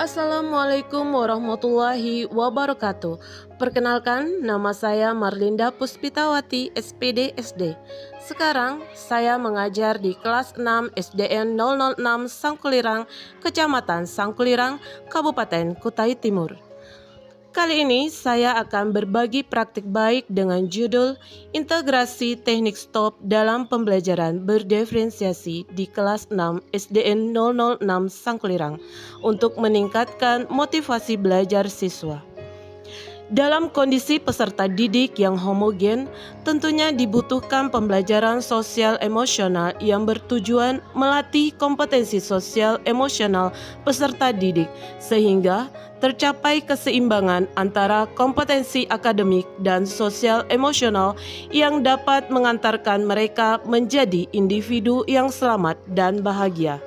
Assalamualaikum warahmatullahi wabarakatuh. Perkenalkan, nama saya Marlinda Puspitawati, SPD SD. Sekarang saya mengajar di kelas 6 SDN 006 Sangkulirang, Kecamatan Sangkulirang, Kabupaten Kutai Timur. Kali ini saya akan berbagi praktik baik dengan judul Integrasi Teknik Stop dalam Pembelajaran Berdiferensiasi di kelas 6 SDN 006 Sangkulirang untuk meningkatkan motivasi belajar siswa. Dalam kondisi peserta didik yang homogen, tentunya dibutuhkan pembelajaran sosial emosional yang bertujuan melatih kompetensi sosial emosional peserta didik, sehingga tercapai keseimbangan antara kompetensi akademik dan sosial emosional yang dapat mengantarkan mereka menjadi individu yang selamat dan bahagia.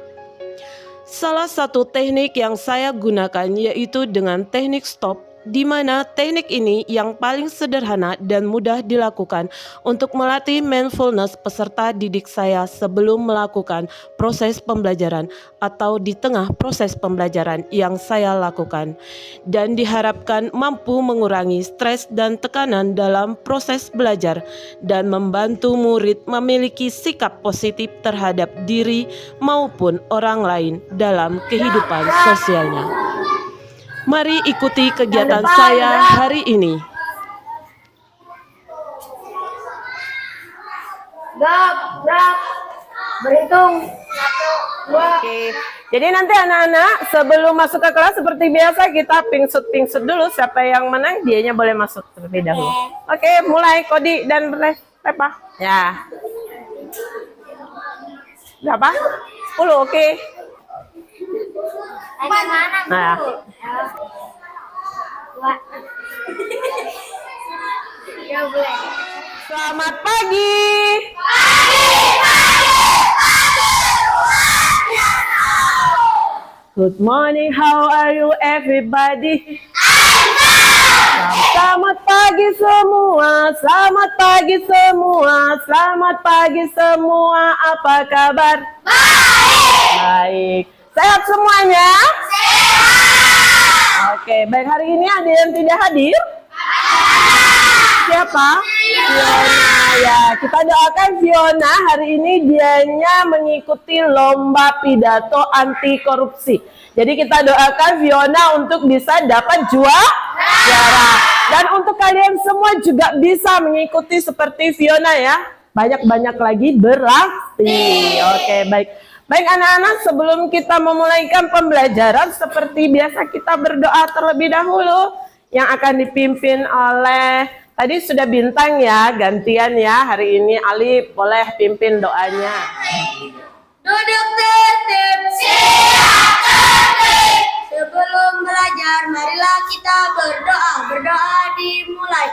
Salah satu teknik yang saya gunakan yaitu dengan teknik stop, di mana teknik ini yang paling sederhana dan mudah dilakukan untuk melatih mindfulness peserta didik saya sebelum melakukan proses pembelajaran atau di tengah proses pembelajaran yang saya lakukan, dan diharapkan mampu mengurangi stres dan tekanan dalam proses belajar dan membantu murid memiliki sikap positif terhadap diri maupun orang lain dalam kehidupan sosialnya. Mari ikuti kegiatan saya hari ini. Gerak, berhitung 1, 2. Oke. Jadi nanti anak-anak sebelum masuk ke kelas seperti biasa kita pingsut dulu, siapa yang menang dianya boleh masuk terlebih dahulu. Oke, mulai Kodi dan Repa. Ya. Berapa? 10, oke. Nah. Selamat pagi. Good morning, how are you everybody? Selamat pagi semua, selamat pagi semua, selamat pagi semua, apa kabar? Baik. Sehat semuanya? Sehat. Oke, baik, hari ini ada yang tidak hadir? Siapa? Fiona. Ya, kita doakan Fiona hari ini dianya mengikuti lomba pidato anti korupsi. Jadi kita doakan Fiona untuk bisa dapat juara. Dan untuk kalian semua juga bisa mengikuti seperti Fiona ya. Banyak-banyak lagi berlatih. Oke, baik. Baik anak-anak, sebelum kita memulaikan pembelajaran seperti biasa kita berdoa terlebih dahulu yang akan dipimpin oleh, tadi sudah Bintang ya, gantian ya hari ini. Ali boleh pimpin doanya. Duduk tertib, siap tertib. Sebelum belajar, marilah kita berdoa. Berdoa dimulai.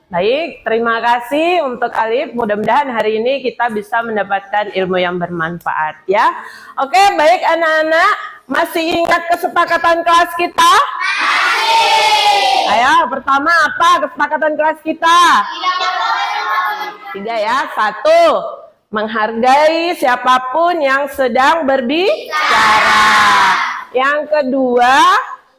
Baik, terima kasih untuk Alif. Mudah-mudahan hari ini kita bisa mendapatkan ilmu yang bermanfaat ya. Oke, baik anak-anak, masih ingat kesepakatan kelas kita? Masih. Ayo, pertama apa kesepakatan kelas kita? 3 ya. 1, menghargai siapapun yang sedang berbicara. Yang kedua,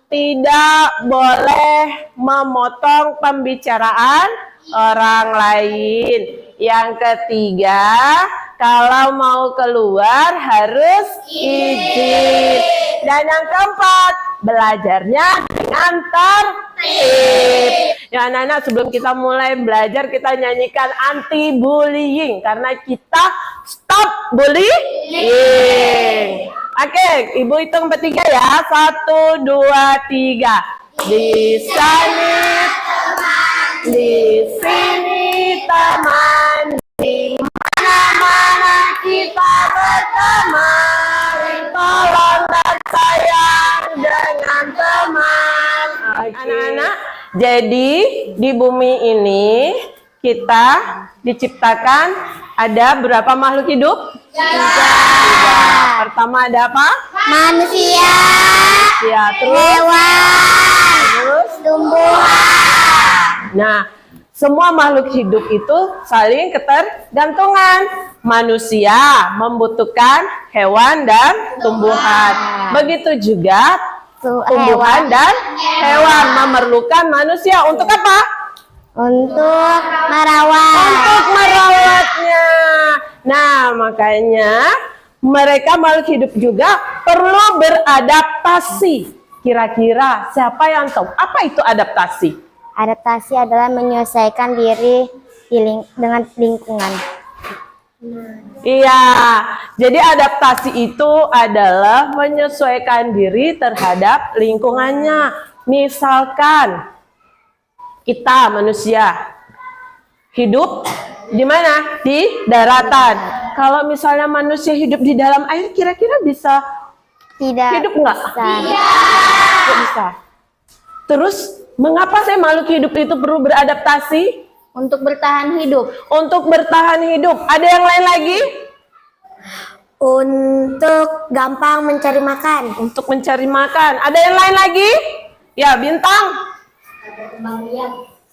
tidak boleh memotong pembicaraan orang lain. Yang ketiga, kalau mau keluar harus izin. Dan yang keempat, belajarnya dengan tertib. Ya anak-anak, sebelum kita mulai belajar kita nyanyikan anti bullying karena kita stop bullying. Oke, Ibu hitung bertiga ya. 1, 2, 3. Di sini teman, di sini teman, di mana-mana kita berteman. Tolong dan sayang dengan teman. Anak-anak, jadi di bumi ini kita diciptakan ada berapa makhluk hidup? 3. Pertama ada apa? Manusia, Ya, terus hewan, tumbuhan. Nah, semua makhluk hidup itu saling ketergantungan. Manusia membutuhkan hewan dan tumbuhan. Begitu juga tumbuhan dan hewan memerlukan manusia untuk apa? Untuk merawat. Untuk merawatnya. Nah, makanya mereka makhluk hidup juga perlu beradaptasi. Kira-kira siapa yang tahu apa itu adaptasi? Adaptasi adalah menyesuaikan diri dengan lingkungan. Iya, jadi adaptasi itu adalah menyesuaikan diri terhadap lingkungannya. Misalkan kita manusia hidup di mana? Di daratan. Kalau misalnya manusia hidup di dalam air, kira-kira bisa hidup nggak? Tidak bisa. Terus, mengapa sih makhluk hidup itu perlu beradaptasi? Untuk bertahan hidup. Untuk bertahan hidup. Ada yang lain lagi? Untuk gampang mencari makan. Untuk mencari makan. Ada yang lain lagi? Ya, Bintang.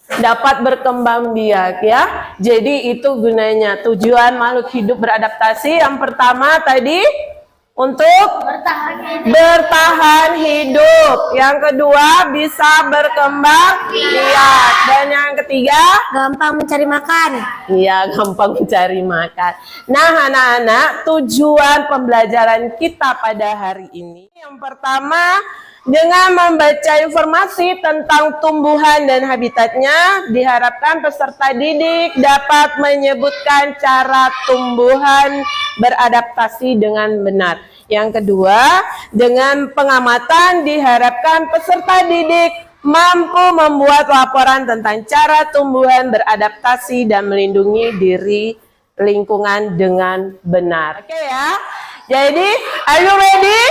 Dapat berkembang biak ya. Jadi itu gunanya. Tujuan makhluk hidup beradaptasi yang pertama tadi untuk bertahan hidup. Yang kedua bisa berkembang biak. Dan yang ketiga Gampang mencari makan. iya, gampang mencari makan. Nah, anak-anak, tujuan pembelajaran kita pada hari ini yang pertama, dengan membaca informasi tentang tumbuhan dan habitatnya, diharapkan peserta didik dapat menyebutkan cara tumbuhan beradaptasi dengan benar. Yang kedua, dengan pengamatan diharapkan peserta didik mampu membuat laporan tentang cara tumbuhan beradaptasi dan melindungi diri lingkungan dengan benar. Oke ya. Jadi, are you ready?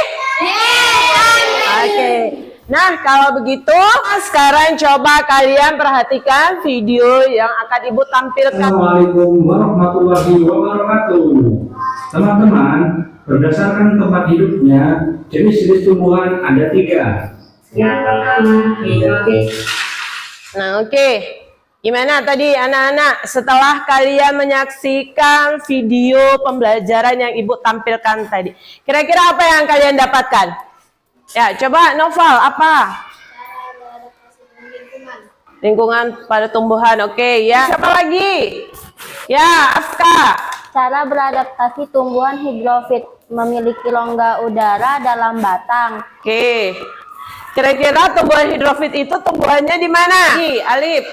Oke. Nah, kalau begitu, sekarang coba kalian perhatikan video yang akan Ibu tampilkan. Assalamualaikum warahmatullahi wabarakatuh. Teman-teman, berdasarkan tempat hidupnya, jenis-jenis tumbuhan ada 3. Yang pertama, hidrofit. Nah, oke. Gimana tadi anak-anak setelah kalian menyaksikan video pembelajaran yang Ibu tampilkan tadi? Kira-kira apa yang kalian dapatkan? Ya, coba Noval, apa? Lingkungan pada tumbuhan, oke ya. Siapa lagi? Ya, Aska. Cara beradaptasi tumbuhan hidrofit memiliki rongga udara dalam batang. Oke. Kira-kira tumbuhan hidrofit itu tumbuhannya di mana? Alif.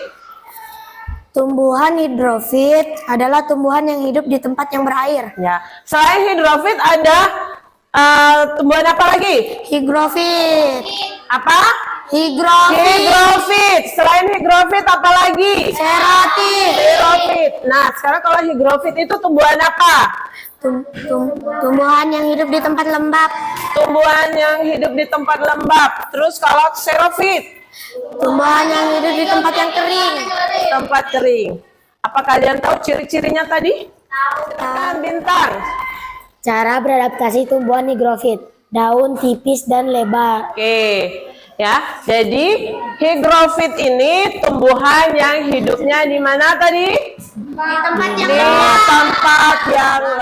Tumbuhan hidrofit adalah tumbuhan yang hidup di tempat yang berair. Ya. Selain hidrofit ada tumbuhan apa lagi? Higrofit. Apa? Higrofit. Higrofit. Selain higrofit apa lagi? Xerotit. Xerofit. Nah, sekarang kalau higrofit itu tumbuhan apa? Tumbuhan yang hidup di tempat lembab. Tumbuhan yang hidup di tempat lembab. Terus kalau xerofit? Tumbuhan yang hidup di tempat yang kering. Tempat kering. Apa kalian tahu ciri-cirinya tadi? Silakan Bintang. Cara beradaptasi tumbuhan higrofit. Daun tipis dan lebar. Oke. Ya, jadi higrofit ini tumbuhan yang hidupnya di mana tadi? Di tempat yang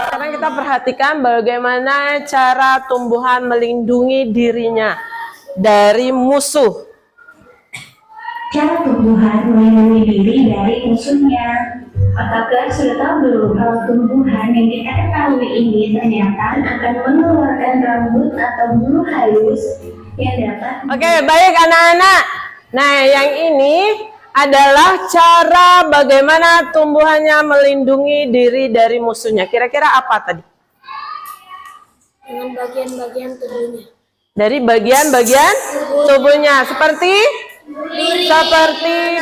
sekarang kita perhatikan bagaimana cara tumbuhan melindungi dirinya dari musuh. Cara tumbuhan melindungi diri dari musuhnya. Apakah sudah tahu dulu kalau tumbuhan yang kita ketahui ini ternyata akan mengeluarkan rambut atau bulu halus yang dapat. Oke, baik anak-anak. Nah, yang ini adalah cara bagaimana tumbuhannya melindungi diri dari musuhnya. Kira-kira apa tadi? Dengan bagian-bagian tubuhnya. Dari bagian-bagian tubuhnya seperti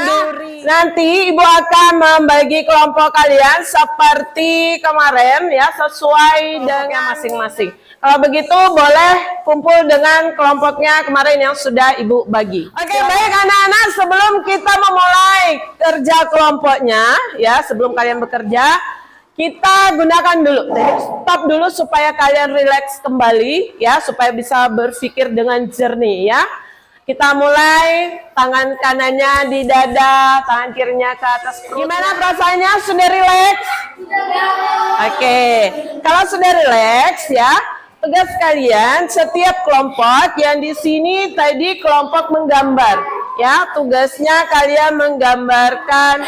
duri. Nanti Ibu akan membagi kelompok kalian seperti kemarin ya, sesuai dengan masing-masing. Kalau begitu boleh kumpul dengan kelompoknya kemarin yang sudah Ibu bagi. Oke, baik anak-anak, sebelum kita memulai kerja kelompoknya ya, sebelum kalian bekerja, kita gunakan dulu. Jadi stop dulu supaya kalian rileks kembali ya, supaya bisa berpikir dengan jernih ya. Kita mulai, tangan kanannya di dada, tangan kirinya ke atas perut. Gimana perasaannya? Sudah rileks? Oke, kalau sudah rileks ya, tugas kalian setiap kelompok yang di sini tadi kelompok menggambar. Ya, tugasnya kalian menggambarkan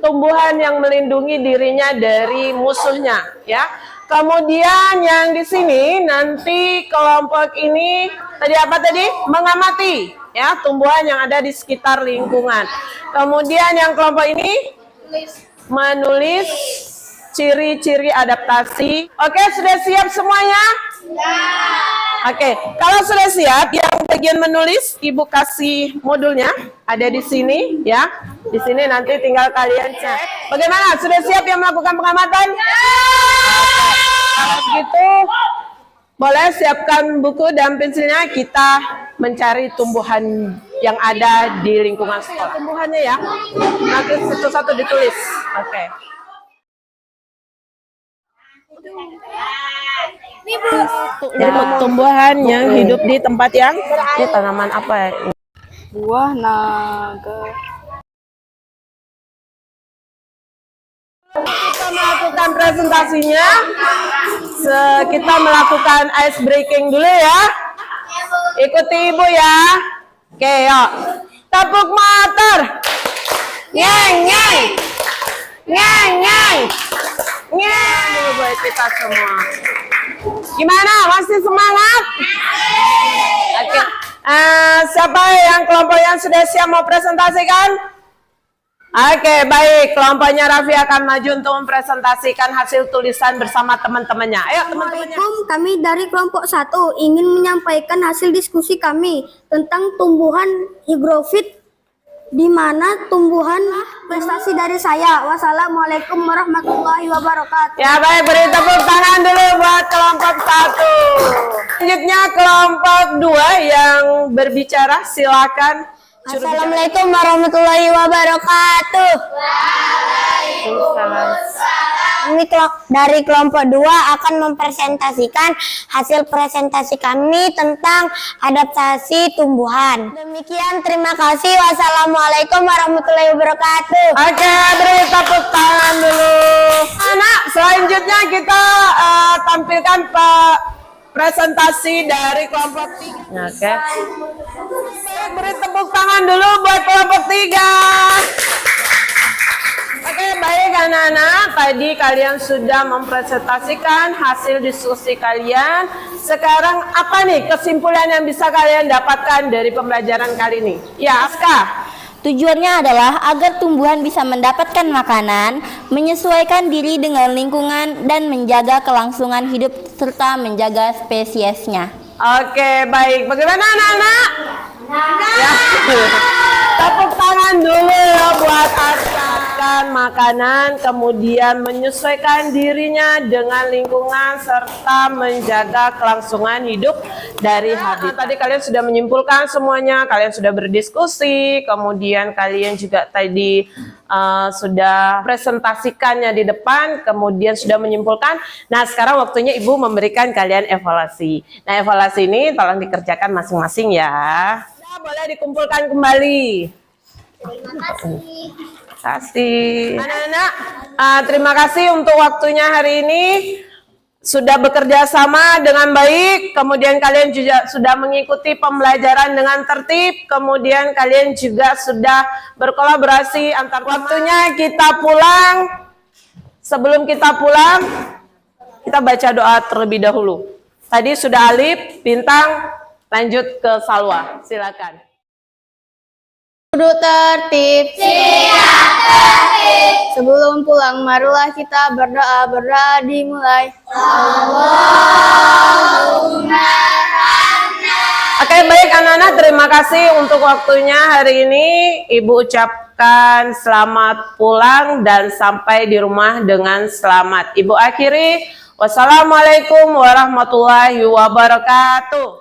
tumbuhan yang melindungi dirinya dari musuhnya, ya. Kemudian yang di sini nanti kelompok ini tadi apa tadi? Mengamati ya tumbuhan yang ada di sekitar lingkungan. Kemudian yang kelompok ini menulis ciri-ciri adaptasi. Oke, sudah siap semuanya? Oke, kalau sudah siap, yang bagian menulis Ibu kasih modulnya ada di sini ya. Di sini nanti tinggal kalian cek. Bagaimana? Sudah siap yang melakukan pengamatan? Kalau gitu, boleh siapkan buku dan pensilnya, kita mencari tumbuhan yang ada di lingkungan sekolah. Tumbuhannya ya, nanti satu-satu ditulis. Oke. Jadi tumbuhan yang hidup di tempat yang ini tanaman apa ya? Buah naga. Kita melakukan presentasinya, kita melakukan ice breaking dulu ya. Ikuti ibu ya. Oke, yuk. Tepuk motor. Nyeng, nyeng. Nyeng, nyeng. Nyeng. Dulu buat kita semua. Gimana? Masih semangat? Oke. Siapa yang kelompok yang sudah siap mau presentasikan? Oke, baik. Kelompoknya Raffi akan maju untuk mempresentasikan hasil tulisan bersama teman-temannya. Ayo, teman-temannya. Assalamualaikum, kami dari kelompok 1 ingin menyampaikan hasil diskusi kami tentang tumbuhan higrofit, di mana tumbuhan prestasi dari saya. Wassalamualaikum warahmatullahi wabarakatuh. Ya, baik. Beri tepuk tangan dulu buat kelompok 1. Selanjutnya kelompok 2 yang berbicara, silakan. Assalamualaikum warahmatullahi wabarakatuh. Kami dari kelompok 2 akan mempresentasikan hasil presentasi kami tentang adaptasi tumbuhan. Demikian, terima kasih. Wassalamualaikum warahmatullahi wabarakatuh. Oke, beri tepuk tangan dulu. Anak, selanjutnya kita tampilkan presentasi dari kelompok 3. Oke. Baik, beri tepuk tangan dulu buat kelompok 3. Oke, baik anak-anak, tadi kalian sudah mempresentasikan hasil diskusi kalian. Sekarang apa nih kesimpulan yang bisa kalian dapatkan dari pembelajaran kali ini? Ya, Aska. Tujuannya adalah agar tumbuhan bisa mendapatkan makanan, menyesuaikan diri dengan lingkungan, dan menjaga kelangsungan hidup serta menjaga spesiesnya. Oke, baik. Bagaimana anak-anak? Ya. Tepuk tangan dulu ya buat asalkan makanan, kemudian menyesuaikan dirinya dengan lingkungan serta menjaga kelangsungan hidup dari habitat. Tadi kalian sudah menyimpulkan semuanya, kalian sudah berdiskusi, kemudian kalian juga tadi sudah presentasikannya di depan, kemudian sudah menyimpulkan. Nah, sekarang waktunya Ibu memberikan kalian evaluasi. Nah, evaluasi ini tolong dikerjakan masing-masing ya. Nah, boleh dikumpulkan kembali. Terima kasih. Anak-anak, terima kasih untuk waktunya hari ini. Sudah bekerja sama dengan baik, kemudian kalian juga sudah mengikuti pembelajaran dengan tertib, kemudian kalian juga sudah berkolaborasi antar waktunya kita pulang. Sebelum kita pulang, kita baca doa terlebih dahulu. Tadi sudah Alif, Bintang, lanjut ke Salwa. Silakan. Duduk tertib. Sebelum pulang, marilah kita berdoa. Berdoa dimulai. Oke, baik anak-anak, terima kasih untuk waktunya hari ini. Ibu ucapkan selamat pulang dan sampai di rumah dengan selamat. Ibu akhiri, wassalamualaikum warahmatullahi wabarakatuh.